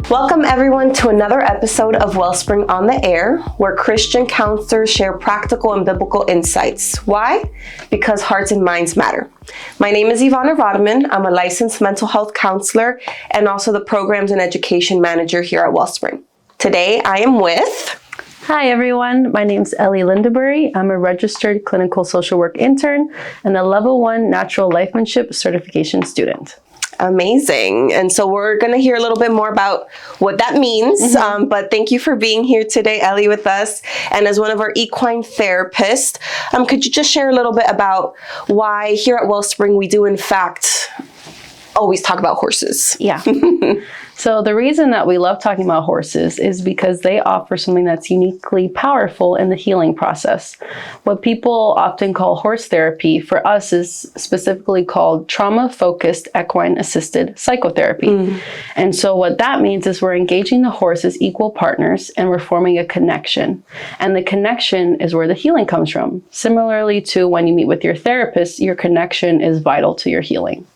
Welcome everyone to another episode of Wellspring on the Air, where Christian counselors share practical and biblical insights. Why? Because hearts and minds matter. My name is Ivana Rodman. I'm a licensed mental health counselor and also the Programs and Education Manager here at Wellspring. Today I am with... Hi everyone, my name's Ellie Lindebury. I'm a registered clinical social work intern and a level 1 natural lifemanship certification student. Amazing. And so we're going to hear a little bit more about what that means. But thank you for being here today, Ellie, with us. And as one of our equine therapists, could you just share a little bit about why here at Wellspring we do, in fact, always talk about horses? Yeah. So the reason that we love talking about horses is because they offer something that's uniquely powerful in the healing process. What people often call horse therapy for us is specifically called trauma-focused equine-assisted psychotherapy. And so what that means is we're engaging the horse as equal partners and we're forming a connection. And the connection is where the healing comes from. Similarly to when you meet with your therapist, your connection is vital to your healing.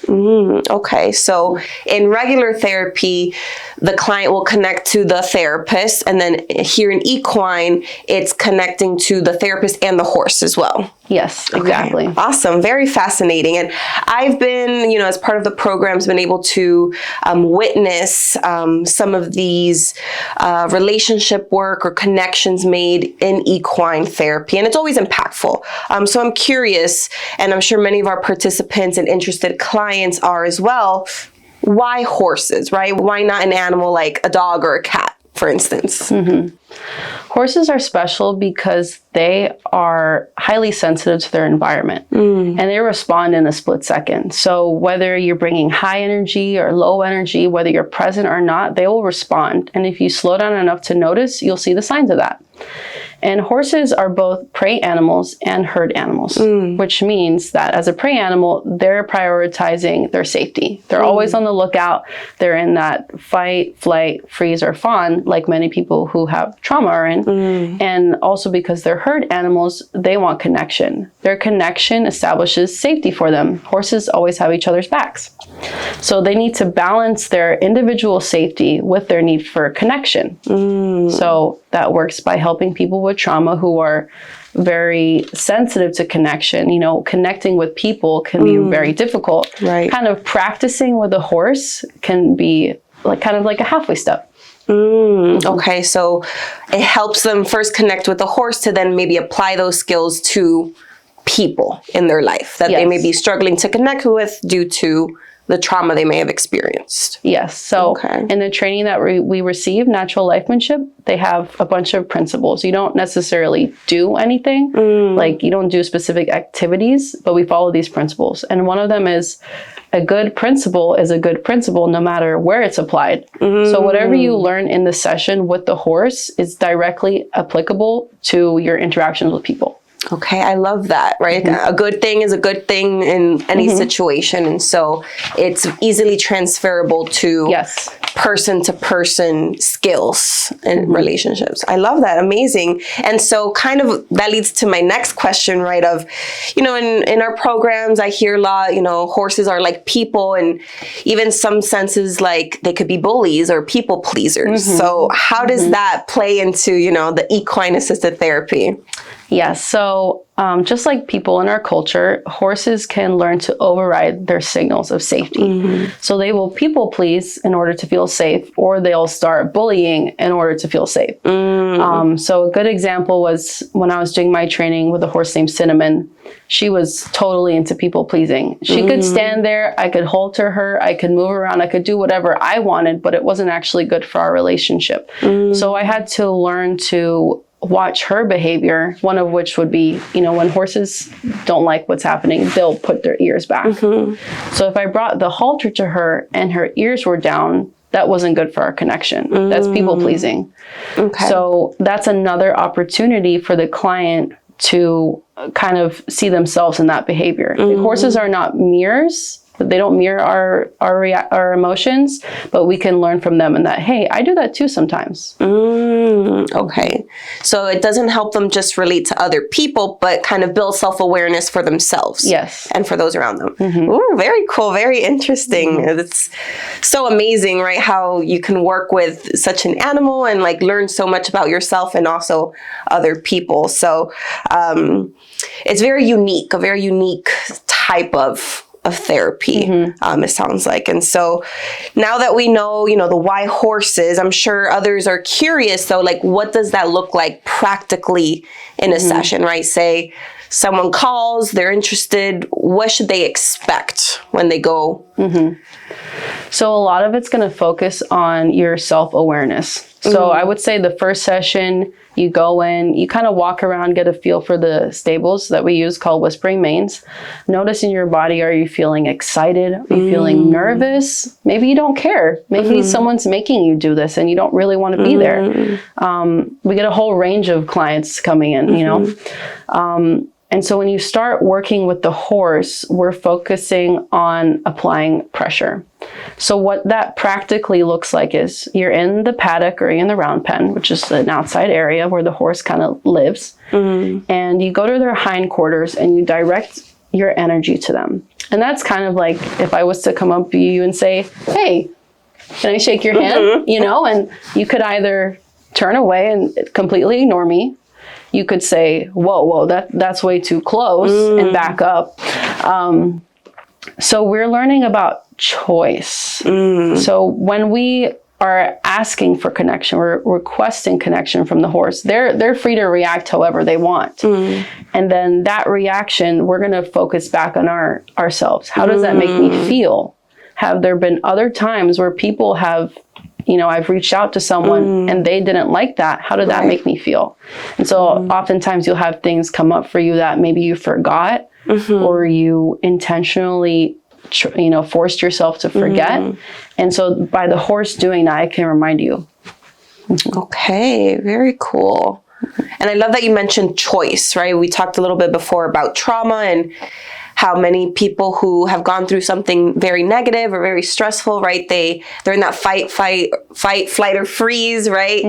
Okay, so in regular therapy, the client will connect to the therapist, and then here in equine, it's connecting to the therapist and the horse as well. Yes, exactly. Okay. Awesome. Very fascinating. And I've been, as part of the programs, been able to witness some of these relationship work or connections made in equine therapy. And it's always impactful. So I'm curious, and I'm sure many of our participants and interested clients are as well, why horses, right? Why not an animal like a dog or a cat, for instance? Horses are special because they are highly sensitive to their environment and they respond in a split second. So whether you're bringing high energy or low energy, whether you're present or not, they will respond. And if you slow down enough to notice, you'll see the signs of that. And horses are both prey animals and herd animals, which means that as a prey animal, they're prioritizing their safety. They're always on the lookout. They're in that fight, flight, freeze, or fawn, like many people who have trauma are in. And also because they're herd animals, they want connection. Their connection establishes safety for them. Horses always have each other's backs. So they need to balance their individual safety with their need for connection. So that works by helping people with trauma who are very sensitive to connection. Connecting with people can be very difficult. Right. Kind of practicing with a horse can be kind of like a halfway step. Okay, so it helps them first connect with the horse to then maybe apply those skills to people in their life that they may be struggling to connect with due to the trauma they may have experienced. Yes. So in the training that we receive, natural lifemanship, they have a bunch of principles. You don't necessarily do anything, like you don't do specific activities, but we follow these principles. And one of them is a good principle is a good principle no matter where it's applied. So whatever you learn in the session with the horse is directly applicable to your interactions with people. Okay, I love that, right? A good thing is a good thing in any situation. And so it's easily transferable to person-to-person skills and relationships. I love that. Amazing. And so kind of that leads to my next question, right? Of, in our programs, I hear a lot, horses are like people, and even some senses like they could be bullies or people pleasers. So how does that play into, the equine assisted therapy? Yes. So just like people in our culture, horses can learn to override their signals of safety. So they will people please in order to feel safe, or they'll start bullying in order to feel safe. So a good example was when I was doing my training with a horse named Cinnamon. She was totally into people pleasing. She could stand there, I could halter her, I could move around, I could do whatever I wanted, but it wasn't actually good for our relationship. So I had to learn to watch her behavior, one of which would be, when horses don't like what's happening, they'll put their ears back. So if I brought the halter to her and her ears were down, that wasn't good for our connection. That's people pleasing. So that's another opportunity for the client to kind of see themselves in that behavior. Horses are not mirrors. They don't mirror our emotions, but we can learn from them, and that, hey, I do that too sometimes. Okay. So it doesn't help them just relate to other people, but kind of build self-awareness for themselves. Yes. And for those around them. Ooh, very cool. Very interesting. It's so amazing, right? How you can work with such an animal and like learn so much about yourself and also other people. So it's very unique, a very unique type of therapy, it sounds like. And so now that we know, the why horses, I'm sure others are curious though, like what does that look like practically in a session, right? Say someone calls, they're interested, what should they expect when they go? So a lot of it's going to focus on your self-awareness. So I would say the first session, you go in, you kind of walk around, get a feel for the stables that we use called whispering manes. Notice in your body, are you feeling excited? Are you feeling nervous? Maybe you don't care. Maybe someone's making you do this and you don't really want to be there. We get a whole range of clients coming in, and so when you start working with the horse, we're focusing on applying pressure. So what that practically looks like is you're in the paddock or in the round pen, which is an outside area where the horse kind of lives. And you go to their hindquarters and you direct your energy to them. And that's kind of like if I was to come up to you and say, hey, can I shake your hand? And you could either turn away and completely ignore me. You could say, whoa, that's way too close and back up. So we're learning about choice. So when we are asking for connection, we're requesting connection from the horse, they're free to react however they want. And then that reaction, we're going to focus back on ourselves. How does that make me feel? Have there been other times where people have, I've reached out to someone and they didn't like that. How did that make me feel? And so oftentimes you'll have things come up for you that maybe you forgot or you intentionally, forced yourself to forget. And so by the horse doing that, I can remind you. Okay, very cool. And I love that you mentioned choice, right? We talked a little bit before about trauma and how many people who have gone through something very negative or very stressful, right? They're in that fight, flight, or freeze, right?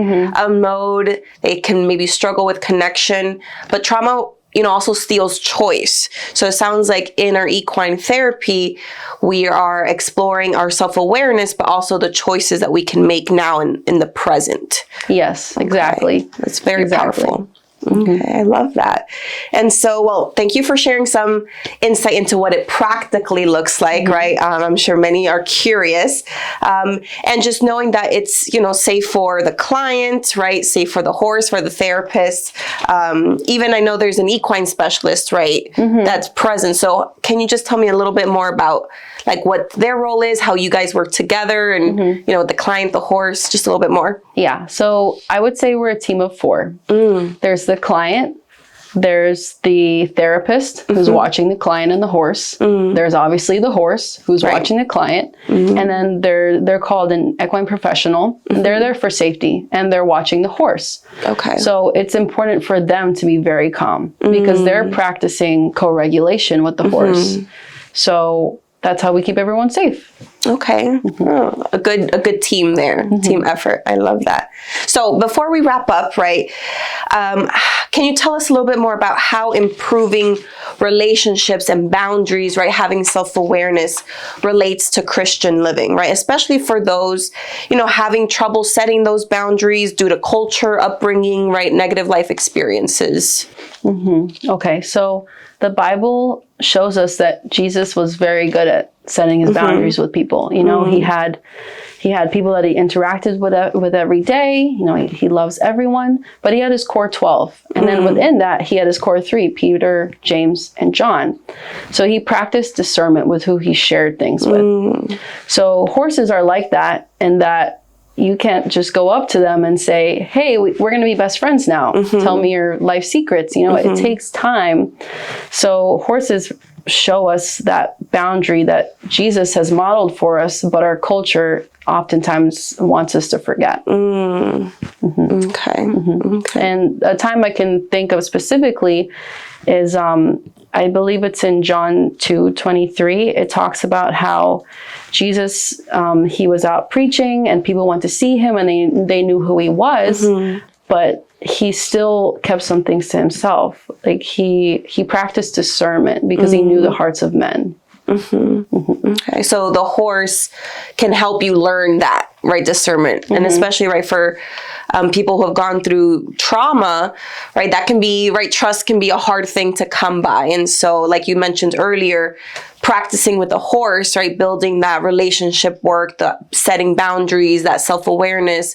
Mode. They can maybe struggle with connection, but trauma, also steals choice. So it sounds like in our equine therapy, we are exploring our self-awareness, but also the choices that we can make now in the present. Yes, exactly. That's very powerful. Okay, I love that. And so, thank you for sharing some insight into what it practically looks like, right? I'm sure many are curious. And just knowing that it's, safe for the client, right? Safe for the horse, for the therapist. Even I know there's an equine specialist, right? That's present. So can you just tell me a little bit more about like what their role is, how you guys work together and, the client, the horse, just a little bit more? Yeah. So I would say we're a team of 4. There's the client, there's the therapist who's watching the client and the horse. There's obviously the horse who's watching the client. And then they're called an equine professional. And they're there for safety and they're watching the horse. Okay. So it's important for them to be very calm because they're practicing co-regulation with the horse. So that's how we keep everyone safe. Okay. Oh, a good team there. Team effort. I love that. So before we wrap up, right, can you tell us a little bit more about how improving relationships and boundaries, right, having self-awareness relates to Christian living, right? Especially for those, having trouble setting those boundaries due to culture, upbringing, right, negative life experiences. Okay. So the Bible shows us that Jesus was very good at setting his boundaries with people. He had people that he interacted with every day. He loves everyone, but he had his core 12. And then within that, he had his core 3, Peter, James, and John. So he practiced discernment with who he shared things with. So horses are like that in that you can't just go up to them and say, hey, we're going to be best friends now. Tell me your life secrets. It takes time. So horses show us that boundary that Jesus has modeled for us, but our culture oftentimes wants us to forget. Okay. And a time I can think of specifically is, I believe it's in John 2:23. It talks about how Jesus, he was out preaching and people went to see him and they knew who he was, but he still kept some things to himself. Like he practiced discernment because he knew the hearts of men. Okay, so the horse can help you learn that, right? Discernment, and especially, right, for people who have gone through trauma, right? That can be, right? Trust can be a hard thing to come by. And so, like you mentioned earlier, practicing with the horse, right? Building that relationship work, the setting boundaries, that self-awareness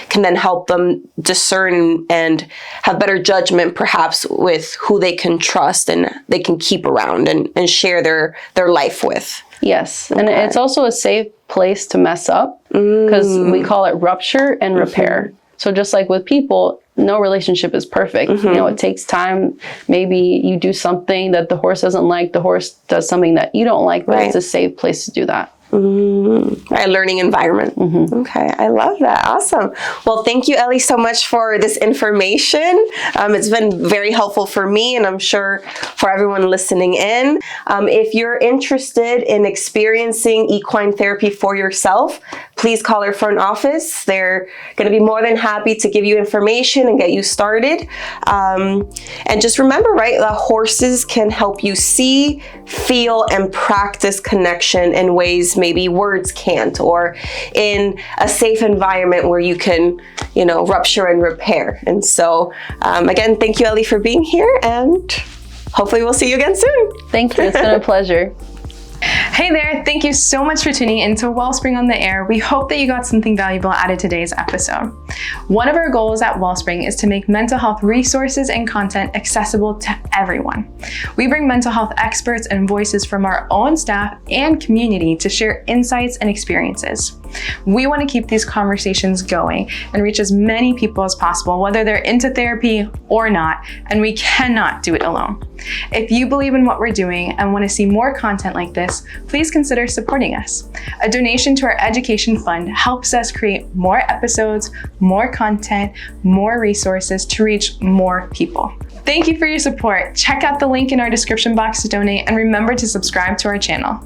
can then help them discern and have better judgment, perhaps, with who they can trust and they can keep around and share their life with. Yes. And it's also a safe place to mess up because we call it rupture and repair. So just like with people, no relationship is perfect. You know, it takes time. Maybe you do something that the horse doesn't like. The horse does something that you don't like, but it's a safe place to do that. Right, learning environment. Okay, I love that. Awesome. Well, thank you, Ellie, so much for this information. It's been very helpful for me, and I'm sure for everyone listening in. If you're interested in experiencing equine therapy for yourself, please call our front office. They're going to be more than happy to give you information and get you started. And just remember, right, the horses can help you see, feel, and practice connection in ways maybe words can't, or in a safe environment where you can, you know, rupture and repair. And so, again, thank you, Ellie, for being here, and hopefully we'll see you again soon. Thank you. It's been a pleasure. Hey there, thank you so much for tuning in to Wellspring on the Air. We hope that you got something valuable out of today's episode. One of our goals at Wellspring is to make mental health resources and content accessible to everyone. We bring mental health experts and voices from our own staff and community to share insights and experiences. We want to keep these conversations going and reach as many people as possible, whether they're into therapy or not, and we cannot do it alone. If you believe in what we're doing and want to see more content like this, please consider supporting us. A donation to our education fund helps us create more episodes, more content, more resources to reach more people. Thank you for your support. Check out the link in our description box to donate, and remember to subscribe to our channel.